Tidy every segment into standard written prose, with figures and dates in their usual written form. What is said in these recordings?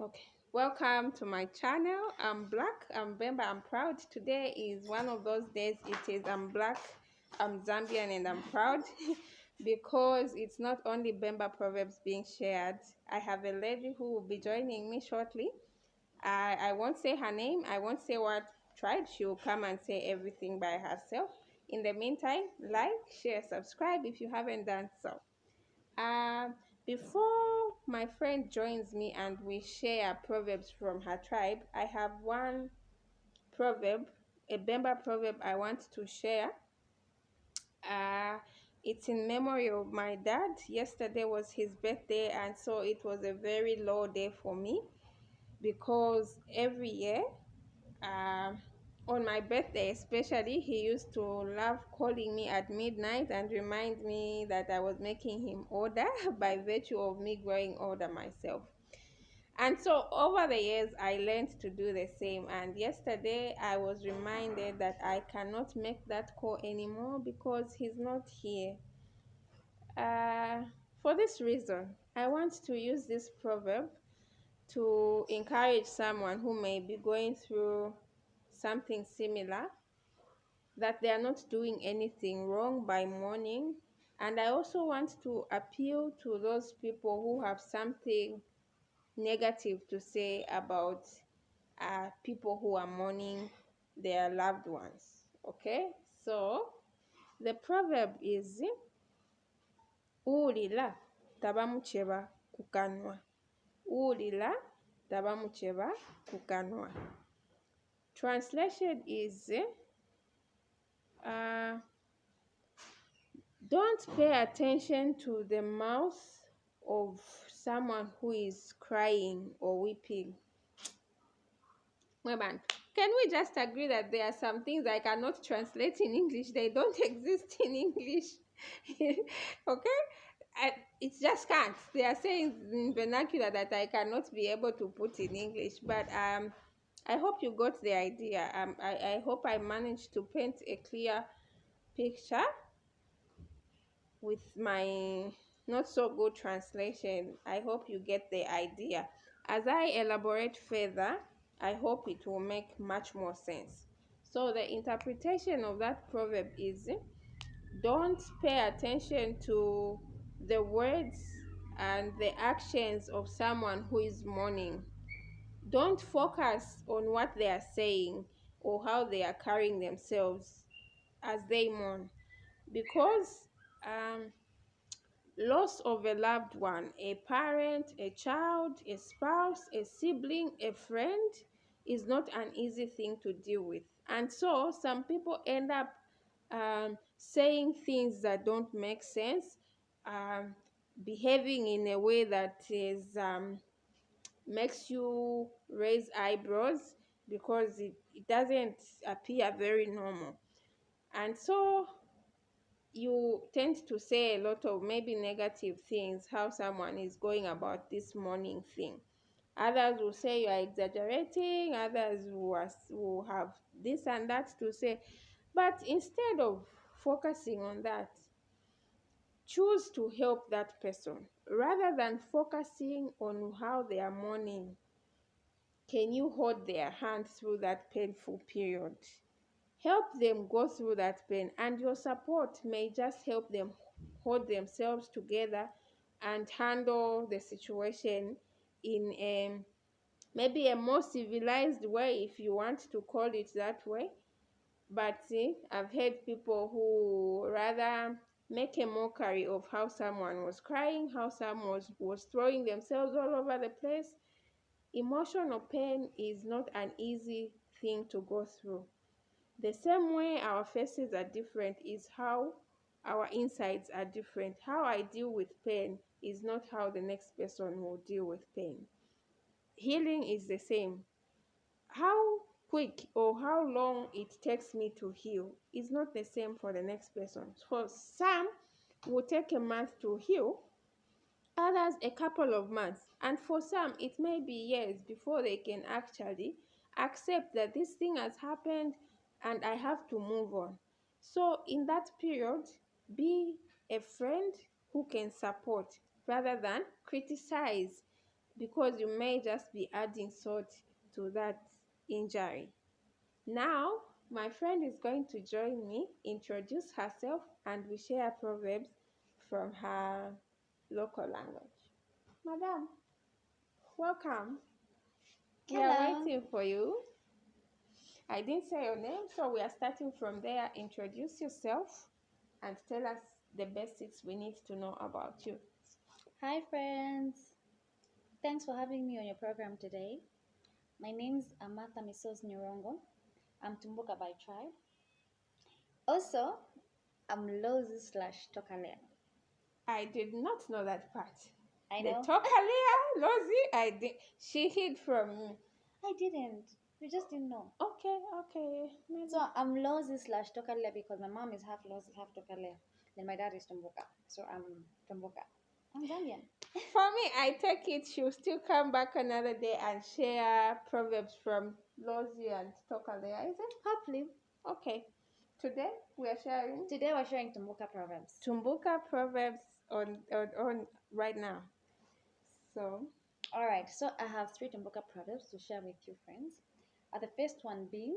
Okay, welcome to my channel. I'm Black, I'm Bemba, I'm proud. Today is one of those days. It is I'm Black, I'm Zambian, and I'm proud because it's not only Bemba proverbs being shared. I have a lady who will be joining me shortly. I won't say her name, I won't say what tribe. She will come and say everything by herself. In the meantime, like, share, subscribe if you haven't done so. Um, Before my friend joins me and we share proverbs from her tribe, I have one proverb, a Bemba proverb I want to share. Uh, it's in memory of my dad. Yesterday was his birthday, and so it was a very low day for me because every year uh, on my birthday especially, he used to love calling me at midnight and remind me that I was making him older by virtue of me growing older myself. And so over the years I learned to do the same, and yesterday I was reminded that I cannot make that call anymore because he's not here. uh, for this reason, I want to use this proverb to encourage someone who may be going through something similar, that they are not doing anything wrong by mourning. And I also want to appeal to those people who have something negative to say about people who are mourning their loved ones. Okay, so the proverb is Uulila, tabamuceba, kukanwa. Uulila, tabamuceba, kukanwa. Translation is uh, don't pay attention to the mouth of someone who is crying or weeping. Man, can we just agree that there are some things I cannot translate in English? They don't exist in English. Okay? It just can't. They are saying in vernacular that I cannot be able to put in English. But I hope you got the idea. I hope I managed to paint a clear picture with my not so good translation. I hope you get the idea. As I elaborate further, I hope it will make much more sense. So the interpretation of that proverb is, don't pay attention to the words and the actions of someone who is mourning. Don't focus on what they are saying or how they are carrying themselves as they mourn, because loss of a loved one, a parent, a child, a spouse, a sibling, a friend, is not an easy thing to deal with. And so some people end up saying things that don't make sense, behaving in a way that is makes you raise eyebrows because it doesn't appear very normal. And so you tend to say a lot of maybe negative things, how someone is going about this morning thing. Others will say you are exaggerating, others will have this and that to say. But instead of focusing on that, choose to help that person rather than focusing on how they are mourning. Can you hold their hand through that painful period? Help them go through that pain, and your support may just help them hold themselves together and handle the situation in maybe a more civilized way, if you want to call it that way. But see, I've heard people who rather make a mockery of how someone was crying, how someone was throwing themselves all over the place. Emotional pain is not an easy thing to go through. The same way our faces are different is how our insides are different. How I deal with pain is not how the next person will deal with pain. Healing is the same. How quick or how long it takes me to heal is not the same for the next person. For some, will take a month to heal, others a couple of months, and for some it may be years before they can actually accept that this thing has happened and I have to move on. So in that period, be a friend who can support rather than criticize. because you may just be adding salt to that injury. Now, my friend is going to join me, introduce herself, and we share proverbs from her local language. Madam, welcome. We are Hello. waiting for you. I didn't say your name, so we are starting from there. Introduce yourself and tell us the basics we need to know about you. Hi, friends. Thanks for having me on your program today. My name is Amatha Misos Nyorongo. I'm Tumbuka by tribe. Also, I'm Lozi / Tokalea. I did not know that part. I The know. Tokalia, Lozi, I did. She hid from me. I didn't. You just didn't know. Okay. Maybe. So I'm Lozi / Tokalea because my mom is half Lozi, half Tokalea. Then my dad is Tumbuka. So I'm Tumbuka. I'm Zambian. For me, I take it she'll still come back another day and share proverbs from Lozi and Tokalia, is it? Hopefully. Okay. Today we're sharing Tumbuka proverbs. Tumbuka proverbs on right now. So Alright, so I have 3 Tumbuka proverbs to share with you, friends. The first one being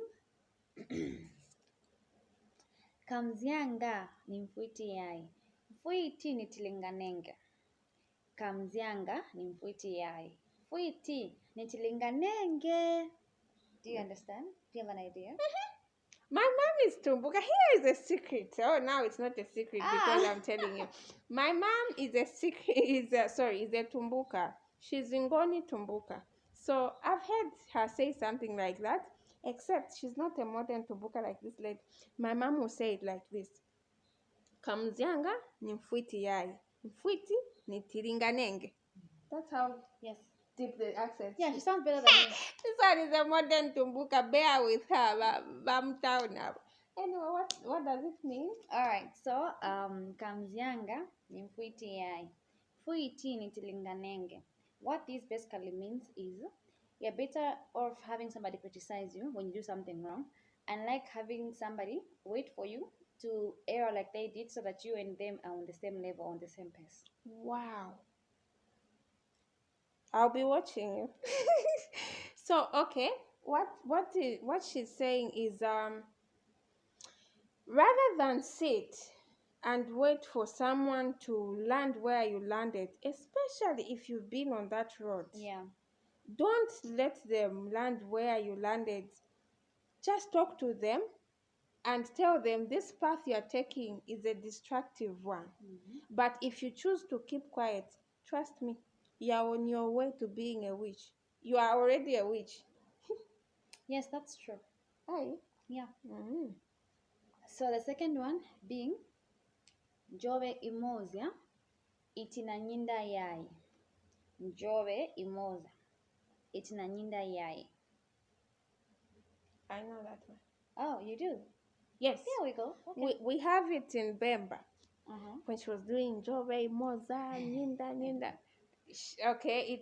Kamuzyanga ni mfwiti yayi. Mfwiti ni tilinganenge. Kamuzyanga ni mfwiti yayi. Mfwiti ni tilinganenge. Do you understand? Do you have an idea? my mom is Tumbuka. Here is a secret. Oh, now it's not a secret because I'm telling you. My mom is a secret. Is a Tumbuka. She's Ngoni Tumbuka. So I've heard her say something like that. Except she's not a modern Tumbuka like this lady. My mom will say it like this. Kamuzyanga ni mfwiti yayi. Mfwiti ni tilinganenge. That's how deep the accent. Yeah, she sounds better than me. This one is a modern Tumbuka. Bear with her. I'm down now. Anyway, what does it mean? Alright, so Kamuzyanga ni mfwiti yayi. Mfwiti ni tilinganenge. What this basically means is you're better off having somebody criticize you when you do something wrong, and like having somebody wait for you to err like they did so that you and them are on the same level, on the same pace. Wow. I'll be watching you. So okay, what she's saying is rather than sit and wait for someone to land where you landed, especially if you've been on that road. Yeah. Don't let them land where you landed. Just talk to them and tell them this path you are taking is a destructive one. Mm-hmm. But if you choose to keep quiet, trust me, you are on your way to being a witch. You are already a witch. Yes, that's true. Aye. Yeah. Mm-hmm. So the second one being Njove imoza itinanyinda yayi. Njove imoza itinanyinda yayi. I know that one. Oh, you do? Yes. There we go. Okay. We have it in Bemba. Uh-huh. When she was doing Jove Moza Ninda. Okay,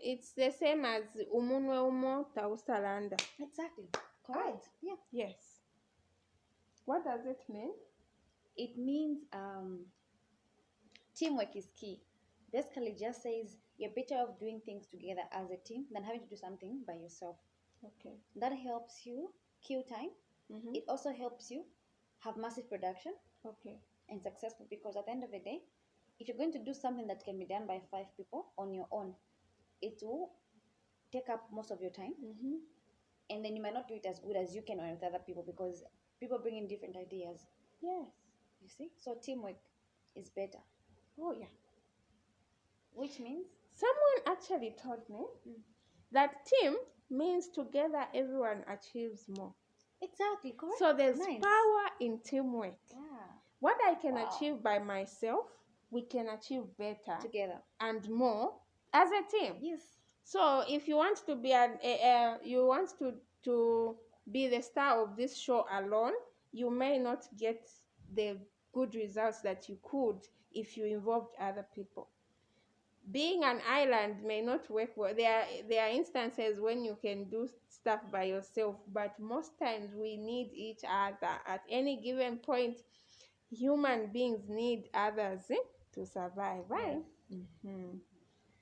it's the same as Umunwe Umo Tausalanda. Exactly. Correct. Yeah. Yes. What does it mean? It means teamwork is key. Basically just says you're better off doing things together as a team than having to do something by yourself. Okay. That helps you kill time. Mm-hmm. It also helps you have massive production. Okay. And successful, because at the end of the day, if you're going to do something that can be done by 5 people on your own, it will take up most of your time. Mm-hmm. And then you might not do it as good as you can with other people because people bring in different ideas. Yes. You see? So teamwork is better. Oh, yeah. Which means? Someone actually told me that team means together everyone achieves more. Exactly, correct. So there's power in teamwork. Yeah. What I can achieve by myself, we can achieve better together and more as a team. Yes. So if you want to be you want to be the star of this show alone, you may not get the good results that you could if you involved other people. Being an island may not work well. There are instances when you can do stuff by yourself, but most times we need each other. At any given point, human beings need others to survive, right? Yes. Mm-hmm.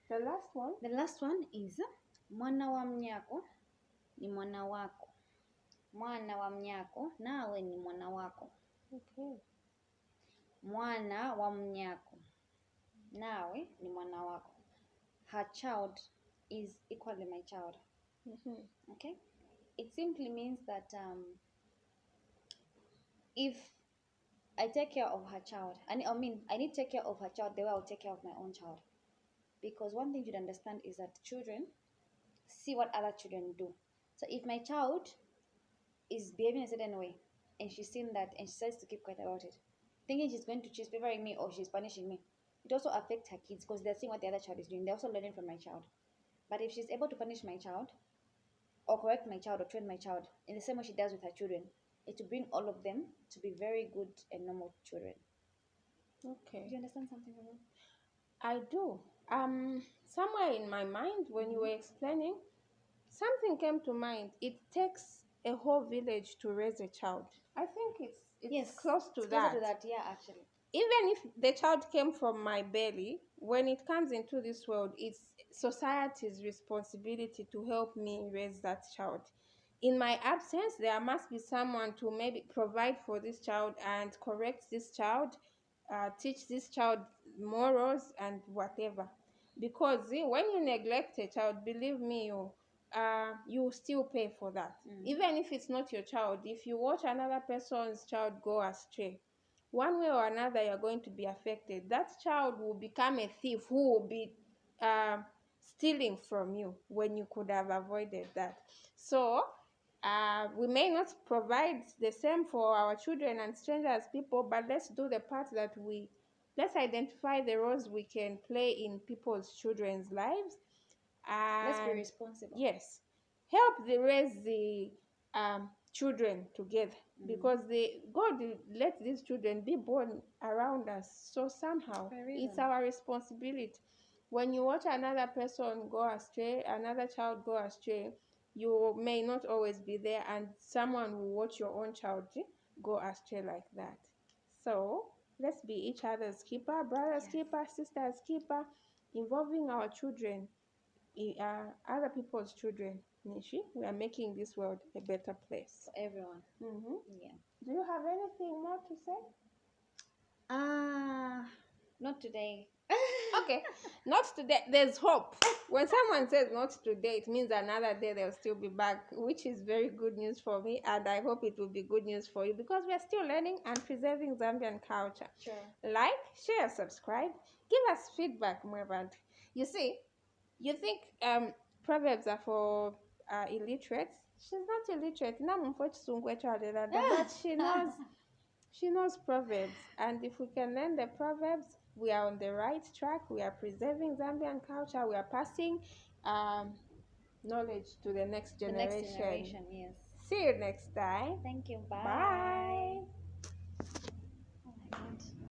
The last one? The last one is mwana wa mnyako ni mwana wako. Mwana wa mnyako nawe ni mwana wako. Okay. Mwana wa mnyako nawe ni mwana wako. Her child is equally my child. Okay? It simply means that if I take care of her child, I need to take care of her child the way I will take care of my own child. Because one thing you should understand is that children see what other children do. So if my child is behaving a certain way and she's seen that and she decides to keep quiet about it, thinking she's favoring me or she's punishing me, it also affects her kids because they're seeing what the other child is doing. They're also learning from my child. But if she's able to punish my child or correct my child or train my child in the same way she does with her children, it will bring all of them to be very good and normal children. Okay. Do you understand something from that? I do. Somewhere in my mind when you were explaining, something came to mind. It takes a whole village to raise a child. I think it's close to it's that. Closer to that, yeah, actually. Even if the child came from my belly, when it comes into this world, it's society's responsibility to help me raise that child. In my absence, there must be someone to maybe provide for this child and correct this child, teach this child morals and whatever. Because when you neglect a child, believe me, you still pay for that. Even if it's not your child, if you watch another person's child go astray, one way or another you're going to be affected. That child will become a thief who will be stealing from you when you could have avoided that. So we may not provide the same for our children and strangers people, but let's do the part that let's identify the roles we can play in people's children's lives. And let's be responsible. Yes, help raise the children together, because God let these children be born around us. So somehow it's our responsibility. When you watch another person go astray, another child go astray, you may not always be there, and someone will watch your own child go astray like that. So let's be each other's keeper, brothers keeper, sisters keeper, involving our children, other people's children. Nishi, we are making this world a better place for everyone. Yeah. Do you have anything more to say? Not today. Okay, not today. There's hope. When someone says not today, it means another day they'll still be back, which is very good news for me, and I hope it will be good news for you, because we are still learning and preserving Zambian culture. Sure. Like, share, subscribe, give us feedback, Mweband. You see, you think proverbs are for illiterates. She's not illiterate. But she knows proverbs. And if we can learn the proverbs, we are on the right track. We are preserving Zambian culture. We are passing knowledge to the next generation. Yes. See you next time. Thank you. Bye.